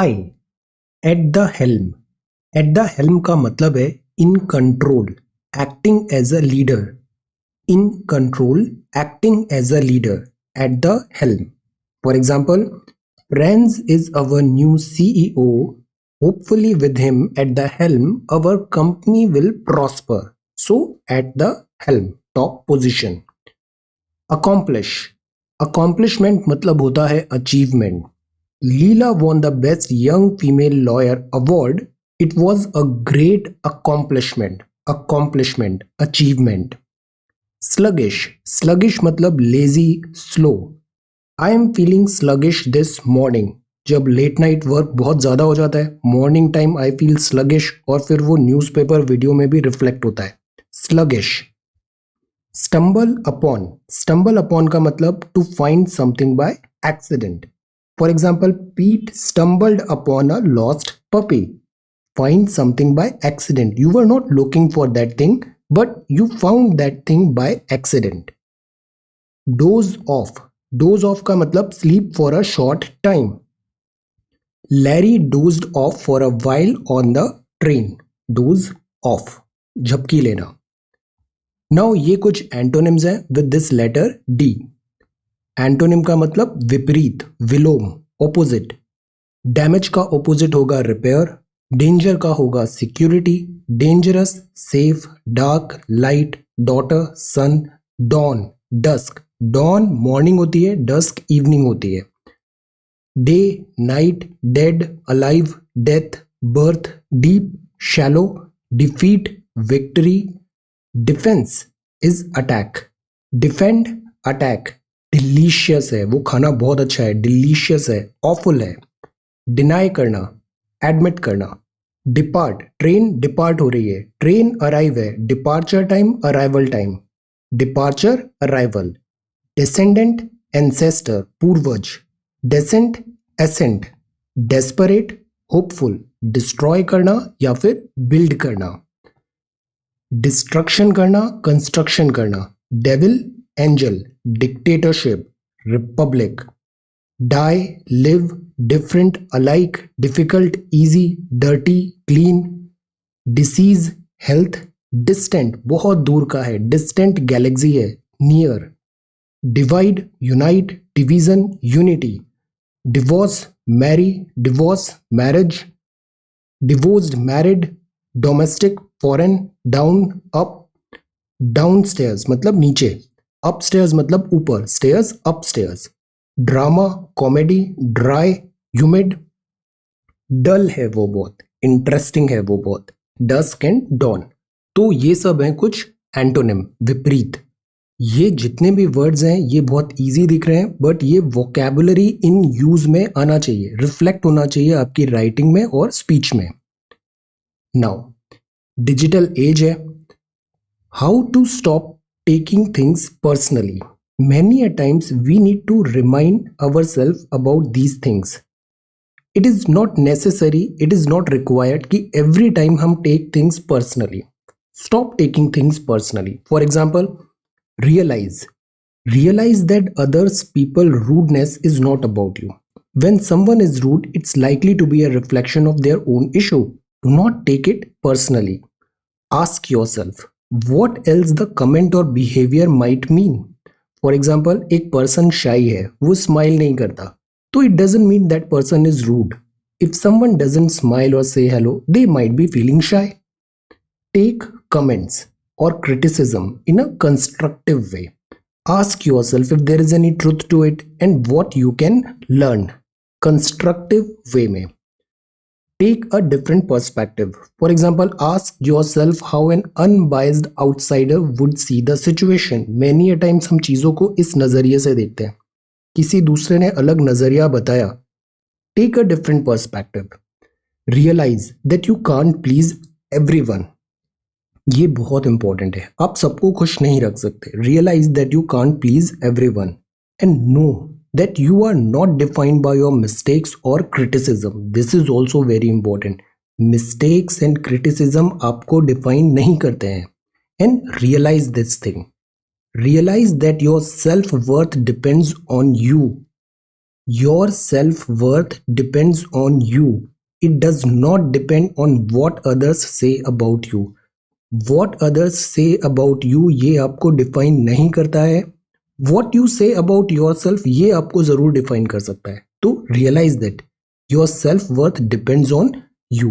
Hi. At the helm. At the helm का मतलब है in control, acting as a leader. In control, acting as a leader at the helm. For example, Prince is our new CEO. Hopefully, with him at the helm, our company will prosper. So, at the helm, top position. Accomplish. Accomplishment मतलब होता है achievement. Leela won the Best Young Female Lawyer Award. It was a great accomplishment. Accomplishment, achievement. Sluggish. Sluggish मतलब lazy, slow. I am feeling sluggish this morning. जब late night work बहुत ज़्यादा हो जाता है, morning time I feel sluggish, और फिर वो न्यूज़पेपर वीडियो में भी रिफ्लेक्ट होता है. Sluggish. Stumble upon. Stumble upon का मतलब to find something by accident. For example, Pete stumbled upon a lost puppy. Find something by accident. You were not looking for that thing, but you found that thing by accident. Doze off. Doze off का मतलब sleep for a short time. Larry dozed off for a while on the train. Doze off, झपकी लेना. Now ये कुछ antonyms हैं with this letter D. Antonym का मतलब विपरीत, विलोम, opposite. डैमेज का opposite होगा रिपेयर. डेंजर का होगा security. Dangerous, safe, dark, light, daughter, son. Dawn, dusk. Dawn morning होती है, डस्क इवनिंग होती है. Day, night, dead, alive, death, birth, deep, shallow. Defeat, victory. Defence is attack. Defend, attack. Delicious है, वो खाना बहुत अच्छा है, डिलीशियस है. ऑफुल है. डिनाई करना, एडमिट करना. डिपार्ट, ट्रेन डिपार्ट हो रही है, ट्रेन अराइव है. Departure time, arrival time. Departure, arrival. Descendant, ancestor, पूर्वज. Descent, ascent. Desperate, hopeful. Destroy करना या फिर बिल्ड करना. डिस्ट्रक्शन करना, कंस्ट्रक्शन करना. Devil, angel. Dictatorship, republic. Die, live, different, alike, difficult, easy, dirty, clean. Disease, health. Distant, बहुत दूर का है, distant galaxy है, near. Divide, unite, division, unity. Divorce, marry, divorce, marriage. Divorced, married. Domestic, foreign. Down, up. Downstairs मतलब नीचे. Upstairs मतलब ऊपर. Stairs, upstairs. Drama, comedy. Dry, humid. Dull है वो बहुत, इंटरेस्टिंग है वो बहुत. Dusk and dawn. तो ये सब हैं कुछ एंटोनिम, विपरीत. ये जितने भी वर्ड्स हैं ये बहुत इजी दिख रहे हैं, बट ये वोकैबुलरी इन यूज में आना चाहिए, रिफ्लेक्ट होना चाहिए आपकी राइटिंग में और स्पीच में. नाउ डिजिटल एज है. How to stop taking things personally. Many a times we need to remind ourselves about these things. It is not necessary, it is not required कि every time हम take things personally. Stop taking things personally. For example, realize. Realize that others people rudeness is not about you. When someone is rude, it's likely to be a reflection of their own issue. Do not take it personally. Ask yourself, what else the comment or behavior might mean. For example, एक person shy है, वो smile नहीं करता, तो it doesn't mean that person is rude. If someone doesn't smile or say hello, they might be feeling shy. Take comments or criticism in a constructive way. Ask yourself if there is any truth to it and what you can learn. Constructive way में. Take a different perspective. For example, ask yourself how an unbiased outsider would see the situation. Many a times हम चीज़ों को इस नज़रिए से देखते हैं, किसी दूसरे ने अलग नज़रिया बताया. Take a different perspective. Realize that you can't please everyone. ये बहुत इंपॉर्टेंट है, आप सबको खुश नहीं रख सकते. Realize that you can't please everyone and know that you are not defined by your mistakes or criticism. This is also very important. Mistakes and criticism आपको define नहीं करते हैं. And realize this thing. Realize that your self-worth depends on you. Your self worth depends on you, it does not depend on what others say about you. What others say about you ये आपको define नहीं करता है, what you say about yourself ये आपको जरूर define कर सकता है। तो realise that your self worth depends on you.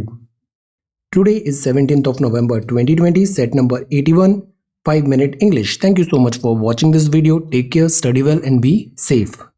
Today is 17th of November 2020, set number 81, 5-minute English. Thank you so much for watching this video. Take care, study well and be safe.